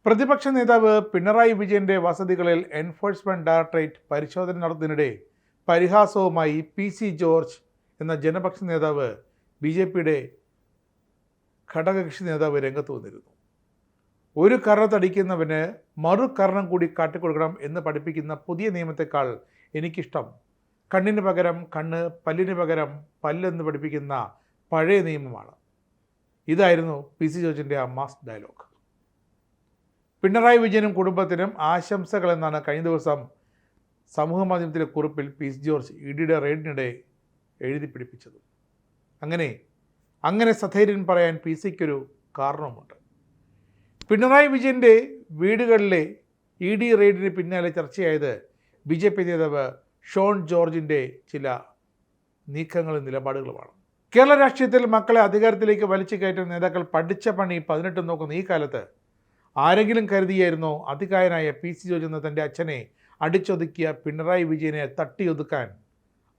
പ്രതിപക്ഷ നേതാവ് പിണറായി വിജയന്റെ വസതികളിൽ എൻഫോഴ്സ്മെന്റ് ഡയറക്ടറേറ്റ് പരിശോധന നടത്തുന്നതിനിടെ പരിഹാസവുമായി പി.സി. ജോർജ് എന്ന ജനപക്ഷ നേതാവ് ബി.ജെ.പിയുടെ ഘടകകക്ഷി നേതാവ് രംഗത്ത് വന്നിരുന്നു. ഒരു കർണത്തടിക്കുന്നവന് മറു കർണം കൂടി കാട്ടിക്കൊടുക്കണം എന്ന് പഠിപ്പിക്കുന്ന പുതിയ നിയമത്തെക്കാൾ എനിക്കിഷ്ടം കണ്ണിന് പകരം കണ്ണ്, പല്ലിന് പകരം പല്ലെന്ന് പഠിപ്പിക്കുന്ന പഴയ നിയമമാണ്. ഇതായിരുന്നു പി.സി. ജോർജിൻ്റെ ആ മാസ് ഡയലോഗ്. പിണറായി വിജയനും കുടുംബത്തിനും ആശംസകളെന്നാണ് കഴിഞ്ഞ ദിവസം സമൂഹമാധ്യമത്തിലെ കുറിപ്പിൽ പി.സി. ജോർജ് ഇഡിയുടെ റെയ്ഡിനിടെ എഴുതി പിടിപ്പിച്ചത്. അങ്ങനെ സധൈര്യം പറയാൻ പി സിക്കൊരു കാരണവുമുണ്ട്. പിണറായി വിജയൻ്റെ വീടുകളിലെ ഇ.ഡി. റെയ്ഡിന് പിന്നാലെ ചർച്ചയായത് ബി.ജെ.പി. നേതാവ് ഷോൺ ജോർജിൻ്റെ ചില നീക്കങ്ങളും നിലപാടുകളുമാണ്. കേരള രാഷ്ട്രീയത്തിൽ മക്കളെ അധികാരത്തിലേക്ക് വലിച്ചു കയറ്റുന്ന നേതാക്കൾ പഠിച്ച പണി 18 നോക്കുന്ന ഈ കാലത്ത് ആരെങ്കിലും കരുതിയായിരുന്നോ അതികായനായ പി.സി. ജോർജ് എന്ന തൻ്റെ അച്ഛനെ അടിച്ചൊതുക്കിയ പിണറായി വിജയനെ തട്ടിയൊതുക്കാൻ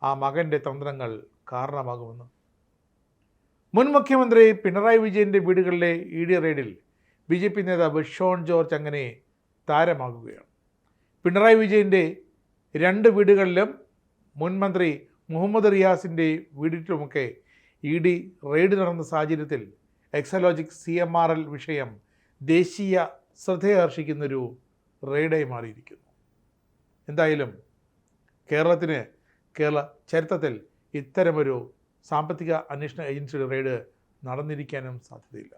ആ മകൻ്റെ തന്ത്രങ്ങൾ കാരണമാകുമെന്ന്? മുൻ മുഖ്യമന്ത്രി പിണറായി വിജയൻ്റെ വീടുകളിലെ ഇ.ഡി. റെയ്ഡിൽ ബി.ജെ.പി. നേതാവ് ഷോൺ ജോർജ് അങ്ങനെ താരമാകുകയാണ്. പിണറായി വിജയൻ്റെ 2 വീടുകളിലും മുൻ മന്ത്രി മുഹമ്മദ് റിയാസിൻ്റെ വീട്ടിലുമൊക്കെ ഇ.ഡി. റെയ്ഡ് നടന്ന സാഹചര്യത്തിൽ എക്സലോജിക് CMRL വിഷയം ദേശീയ ശ്രദ്ധയാകർഷിക്കുന്നൊരു റെയ്ഡായി മാറിയിരിക്കുന്നു. എന്തായാലും കേരള ചരിത്രത്തിൽ ഇത്തരമൊരു സാമ്പത്തിക അന്വേഷണ ഏജൻസിയുടെ റെയ്ഡ് നടന്നിരിക്കാനും സാധ്യതയില്ല.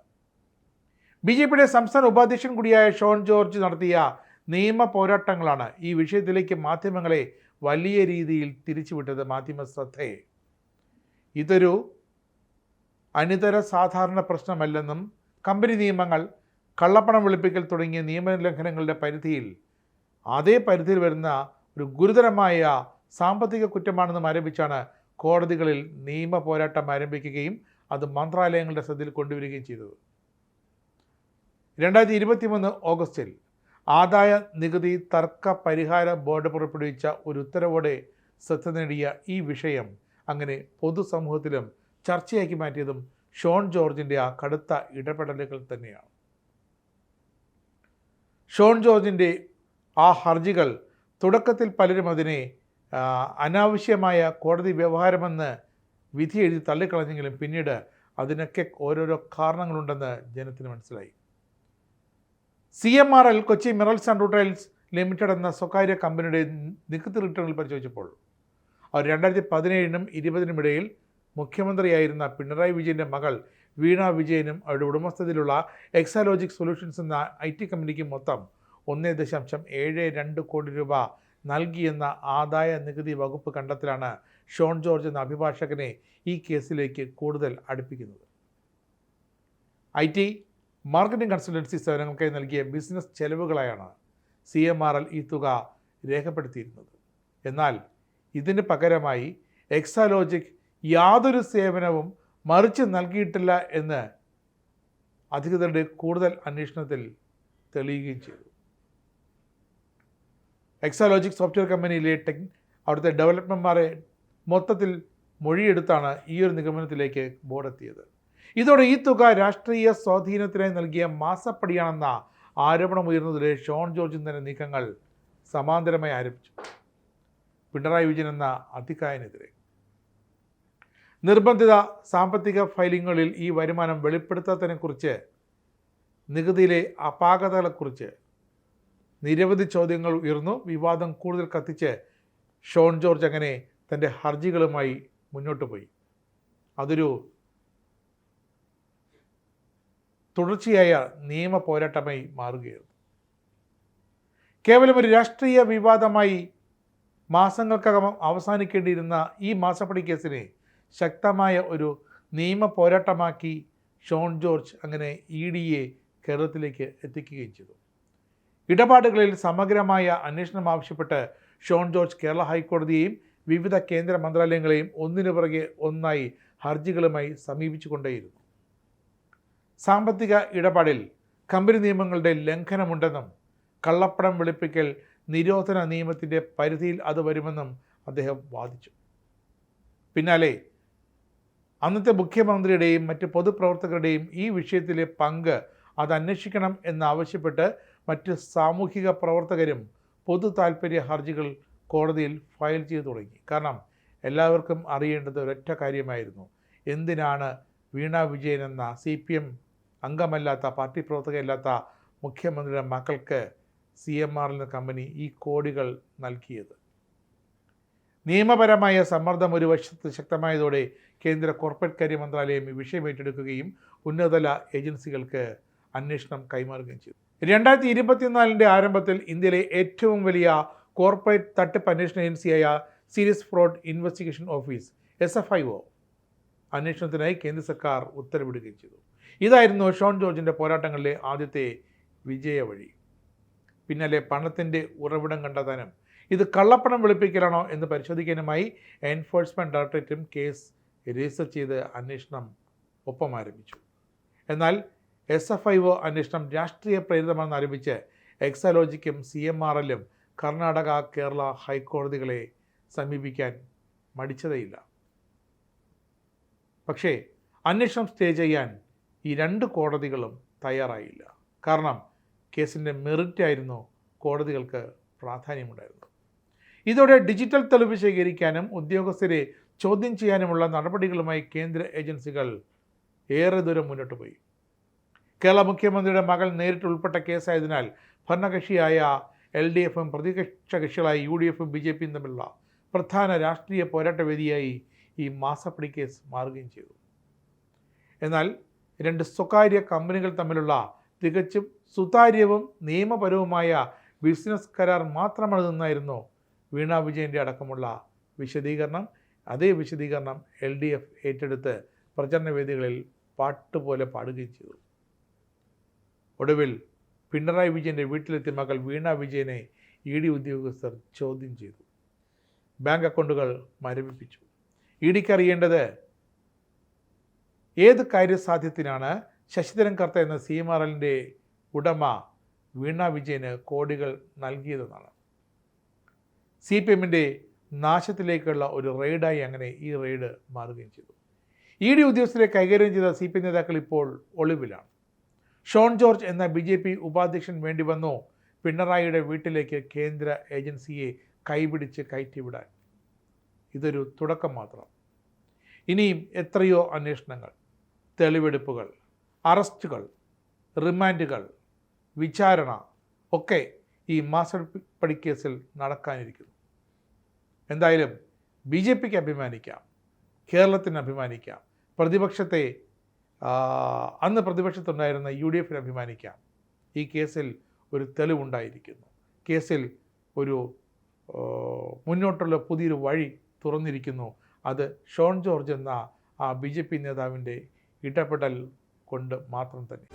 ബി.ജെ.പിയുടെ സംസ്ഥാന ഉപാധ്യക്ഷൻ കൂടിയായ ഷോൺ ജോർജ് നടത്തിയ നിയമ പോരാട്ടങ്ങളാണ് ഈ വിഷയത്തിലേക്ക് മാധ്യമങ്ങളെ വലിയ രീതിയിൽ തിരിച്ചുവിട്ടത്. മാധ്യമ ശ്രദ്ധയെ ഇതൊരു അനിതര സാധാരണ പ്രശ്നമല്ലെന്നും കമ്പനി നിയമങ്ങൾ, കള്ളപ്പണം വെളുപ്പിക്കൽ തുടങ്ങിയ നിയമലംഘനങ്ങളുടെ അതേ പരിധിയിൽ വരുന്ന ഒരു ഗുരുതരമായ സാമ്പത്തിക കുറ്റമാണെന്നും ആരോപിച്ചാണ് കോടതികളിൽ നിയമ പോരാട്ടം ആരംഭിക്കുകയും അത് മന്ത്രാലയങ്ങളുടെ ശ്രദ്ധയിൽ കൊണ്ടുവരികയും ചെയ്തത്. 2023 ഓഗസ്റ്റിൽ ആദായ നികുതി തർക്ക പരിഹാര ബോർഡ് പുറപ്പെടുവിച്ച ഒരു ഉത്തരവോടെ ശ്രദ്ധ നേടിയ ഈ വിഷയം അങ്ങനെ പൊതുസമൂഹത്തിലും ചർച്ചയാക്കി മാറ്റിയതും ഷോൺ ജോർജിൻ്റെ ആ കടുത്ത ഇടപെടലുകൾ തന്നെയാണ്. ഷോൺ ജോർജിൻ്റെ ആ ഹർജികൾ തുടക്കത്തിൽ പലരും അതിനെ അനാവശ്യമായ കോടതി വ്യവഹാരമെന്ന് വിധി എഴുതി തള്ളിക്കളഞ്ഞെങ്കിലും പിന്നീട് അതിനൊക്കെ ഓരോരോ കാരണങ്ങളുണ്ടെന്ന് ജനത്തിന് മനസ്സിലായി. CMRL Kochi minerals and rutiles limited എന്ന സ്വകാര്യ കമ്പനിയുടെ നികുതി റിട്ടേണുകൾ പരിശോധിച്ചപ്പോൾ അവർ 2017 - 20 ഇടയിൽ മുഖ്യമന്ത്രിയായിരുന്ന പിണറായി വിജയൻ്റെ മകൾ വീണ വിജയനും അവരുടെ ഉടമസ്ഥതയിലുള്ള എക്സാലോജിക് സൊല്യൂഷൻസ് എന്ന IT കമ്പനിക്ക് മൊത്തം 1.72 കോടി രൂപ നൽകിയെന്ന ആദായ നികുതി വകുപ്പ് കണ്ടെത്തലാണ് ഷോൺ ജോർജ് എന്ന അഭിഭാഷകനെ ഈ കേസിലേക്ക് കൂടുതൽ അടുപ്പിക്കുന്നത്. IT മാർക്കറ്റിംഗ് കൺസൾട്ടൻസി സേവനങ്ങൾക്കായി നൽകിയ ബിസിനസ് ചെലവുകളായാണ് CMRL ഈ തുക രേഖപ്പെടുത്തിയിരുന്നത്. എന്നാൽ ഇതിന് പകരമായി എക്സാലോജിക് യാതൊരു സേവനവും മറിച്ച് നൽകിയിട്ടില്ല എന്ന് അധികൃതരുടെ കൂടുതൽ അന്വേഷണത്തിൽ തെളിയുകയും ചെയ്തു. എക്സാലോജിക് സോഫ്റ്റ്വെയർ കമ്പനിയിലെ അവിടുത്തെ ഡെവലപ്മെന്റ്മാരെ മൊത്തത്തിൽ മൊഴിയെടുത്താണ് ഈ ഒരു നിഗമനത്തിലേക്ക് ബോർഡ് എത്തിയത്. ഇതോടെ ഈ തുക രാഷ്ട്രീയ സ്വാധീനത്തിനായി നൽകിയ മാസപ്പടിയാണെന്ന ആരോപണം ഉയർന്നതിലെ ഷോൺ ജോർജ് തന്നെ നീക്കങ്ങൾ സമാന്തരമായി ആരംഭിച്ചു. പിണറായി വിജയൻ എന്ന അതികായനെതിരെ നിർബന്ധിത സാമ്പത്തിക ഫയലിങ്ങുകളിൽ ഈ വരുമാനം വെളിപ്പെടുത്താത്തതിനെക്കുറിച്ച്, നികുതിയിലെ അപാകതകളെക്കുറിച്ച് നിരവധി ചോദ്യങ്ങൾ ഉയർന്നു. വിവാദം കൂടുതൽ കത്തിച്ച് ഷോൺ ജോർജ് അങ്ങനെ തൻ്റെ ഹർജികളുമായി മുന്നോട്ട് പോയി. അതൊരു തുടർച്ചയായ നിയമ പോരാട്ടമായി മാറുകയായിരുന്നു. കേവലം ഒരു രാഷ്ട്രീയ വിവാദമായി മാസങ്ങൾക്കകം അവസാനിക്കേണ്ടിയിരുന്ന ഈ മാസപ്പടി കേസിനെ ശക്തമായ ഒരു നിയമ പോരാട്ടമാക്കി ഷോൺ ജോർജ് അങ്ങനെ EDയെ കേരളത്തിലേക്ക് എത്തിക്കുകയും ചെയ്തു. ഇടപാടുകളിൽ സമഗ്രമായ അന്വേഷണം ആവശ്യപ്പെട്ട് ഷോൺ ജോർജ് കേരള ഹൈക്കോടതിയെയും വിവിധ കേന്ദ്ര മന്ത്രാലയങ്ങളെയും ഒന്നിനു പുറകെ ഒന്നായി ഹർജികളുമായി സമീപിച്ചു കൊണ്ടേയിരുന്നു. സാമ്പത്തിക ഇടപാടിൽ കമ്പനി നിയമങ്ങളുടെ ലംഘനമുണ്ടെന്നും കള്ളപ്പണം വെളുപ്പിക്കൽ നിരോധന നിയമത്തിൻ്റെ പരിധിയിൽ അത് വരുമെന്നും അദ്ദേഹം വാദിച്ചു. പിന്നാലെ അന്നത്തെ മുഖ്യമന്ത്രിയുടെയും മറ്റ് പൊതുപ്രവർത്തകരുടെയും ഈ വിഷയത്തിലെ പങ്ക് അത് അന്വേഷിക്കണം എന്നാവശ്യപ്പെട്ട് മറ്റ് സാമൂഹിക പ്രവർത്തകരും പൊതു താൽപ്പര്യ ഹർജികൾ കോടതിയിൽ ഫയൽ ചെയ്തു തുടങ്ങി. കാരണം എല്ലാവർക്കും അറിയേണ്ടത് ഒരൊറ്റ കാര്യമായിരുന്നു, എന്തിനാണ് വീണ വിജയൻ എന്ന CPM അംഗമല്ലാത്ത, പാർട്ടി പ്രവർത്തകയല്ലാത്ത മുഖ്യമന്ത്രിയുടെ മക്കൾക്ക് CMR എന്ന കമ്പനി ഈ കോടികൾ നൽകിയത്. നിയമപരമായ സമ്മർദ്ദം ഒരു വശത്ത് ശക്തമായതോടെ കേന്ദ്ര കോർപ്പറേറ്റ് കാര്യ മന്ത്രാലയം ഈ വിഷയം ഏറ്റെടുക്കുകയും ഉന്നതതല ഏജൻസികൾക്ക് അന്വേഷണം കൈമാറുകയും ചെയ്തു. 2024 ആരംഭത്തിൽ ഇന്ത്യയിലെ ഏറ്റവും വലിയ കോർപ്പറേറ്റ് തട്ടിപ്പ് അന്വേഷണ ഏജൻസിയായ serious fraud investigation office SFIO അന്വേഷണത്തിനായി കേന്ദ്ര സർക്കാർ ഉത്തരവിടുകയും ചെയ്തു. ഇതായിരുന്നു ഷോൺ ജോർജിൻ്റെ പോരാട്ടങ്ങളിലെ ആദ്യത്തെ വിജയ വഴി. പിന്നാലെ പണത്തിൻ്റെ ഉറവിടം കണ്ടെത്താനും ഇത് കള്ളപ്പണം വെളുപ്പിക്കലാണോ എന്ന് പരിശോധിക്കാനുമായി എൻഫോഴ്സ്മെൻറ്റ് ഡയറക്ടറേറ്റും കേസ് രജിസ്റ്റർ ചെയ്ത് അന്വേഷണം ഒപ്പം ആരംഭിച്ചു. എന്നാൽ SFIO അന്വേഷണം രാഷ്ട്രീയ പ്രേരിതമാണെന്ന് ആരംഭിച്ച് എക്സാലോജിക്കും CMRLും കർണാടക, കേരള ഹൈക്കോടതികളെ സമീപിക്കാൻ മടിച്ചതേയില്ല. പക്ഷേ അന്വേഷണം സ്റ്റേ ചെയ്യാൻ ഈ രണ്ട് കോടതികളും തയ്യാറായില്ല. കാരണം കേസിൻ്റെ മെറിറ്റായിരുന്നു കോടതികൾക്ക് പ്രാധാന്യമുണ്ടായിരുന്നത്. ഇതോടെ ഡിജിറ്റൽ തെളിവ് ശേഖരിക്കാനും ഉദ്യോഗസ്ഥരെ ചോദ്യം ചെയ്യാനുമുള്ള നടപടികളുമായി കേന്ദ്ര ഏജൻസികൾ ഏറെ ദൂരം മുന്നോട്ട് പോയി. കേരള മുഖ്യമന്ത്രിയുടെ മകൾ നേരിട്ട് ഉൾപ്പെട്ട കേസായതിനാൽ ഭരണകക്ഷിയായ LDFും പ്രതിപക്ഷ കക്ഷികളായ UDFും BJPയും തമ്മിലുള്ള പ്രധാന രാഷ്ട്രീയ പോരാട്ടവേദിയായി ഈ മാസപ്പടി കേസ് മാറുകയും ചെയ്തു. എന്നാൽ രണ്ട് സ്വകാര്യ കമ്പനികൾ തമ്മിലുള്ള തികച്ചും സുതാര്യവും നിയമപരവുമായ ബിസിനസ് കരാർ മാത്രമാണെന്നായിരുന്നു വീണ വിജയൻ്റെ അടക്കമുള്ള വിശദീകരണം. അതേ വിശദീകരണം LDF ഏറ്റെടുത്ത് പ്രചരണ വേദികളിൽ പാട്ടുപോലെ പാടുകയും ചെയ്തു. ഒടുവിൽ പിണറായി വിജയൻ്റെ വീട്ടിലെത്തിയ മകൾ വീണ വിജയനെ ED ഉദ്യോഗസ്ഥർ ചോദ്യം ചെയ്തു. ബാങ്ക് അക്കൗണ്ടുകൾ മരവിപ്പിച്ചു. EDക്ക് അറിയേണ്ടത് ഏത് കാര്യസാധ്യത്തിനാണ് ശശിധരൻ കർത്ത എന്ന CMRLൻ്റെ ഉടമ വീണ വിജയന് കോടികൾ നൽകിയതെന്നാണ്. CPMൻ്റെ നാശത്തിലേക്കുള്ള ഒരു റെയ്ഡായി അങ്ങനെ ഈ റെയ്ഡ് മാറുകയും ചെയ്തു. ED ഉദ്യോഗസ്ഥരെ കൈകാര്യം ചെയ്ത CPM നേതാക്കൾ ഇപ്പോൾ ഒളിവിലാണ്. ഷോൺ ജോർജ് എന്ന BJP ഉപാധ്യക്ഷൻ വേണ്ടി വന്നു പിണറായിയുടെ വീട്ടിലേക്ക് കേന്ദ്ര ഏജൻസിയെ കൈപിടിച്ച് കയറ്റിവിടാൻ. ഇതൊരു തുടക്കം മാത്രം. ഇനിയും എത്രയോ അന്വേഷണങ്ങൾ, തെളിവെടുപ്പുകൾ, അറസ്റ്റുകൾ, റിമാൻഡുകൾ, വിചാരണ ഒക്കെ ഈ മാസപ്പടി കേസിൽ നടക്കാനിരിക്കുന്നു. എന്തായാലും BJPക്ക് അഭിമാനിക്കാം, കേരളത്തിന് അഭിമാനിക്കാം, അന്ന് പ്രതിപക്ഷത്തുണ്ടായിരുന്ന UDFന് അഭിമാനിക്കാം. ഈ കേസിൽ ഒരു തെളിവുണ്ടായിരിക്കുന്നു. കേസിൽ ഒരു മുന്നോട്ടുള്ള പുതിയൊരു വഴി തുറന്നിരിക്കുന്നു. അത് ഷോൺ ജോർജ് എന്ന BJP നേതാവിൻ്റെ ഇടപെടൽ കൊണ്ട് മാത്രം തന്നെ.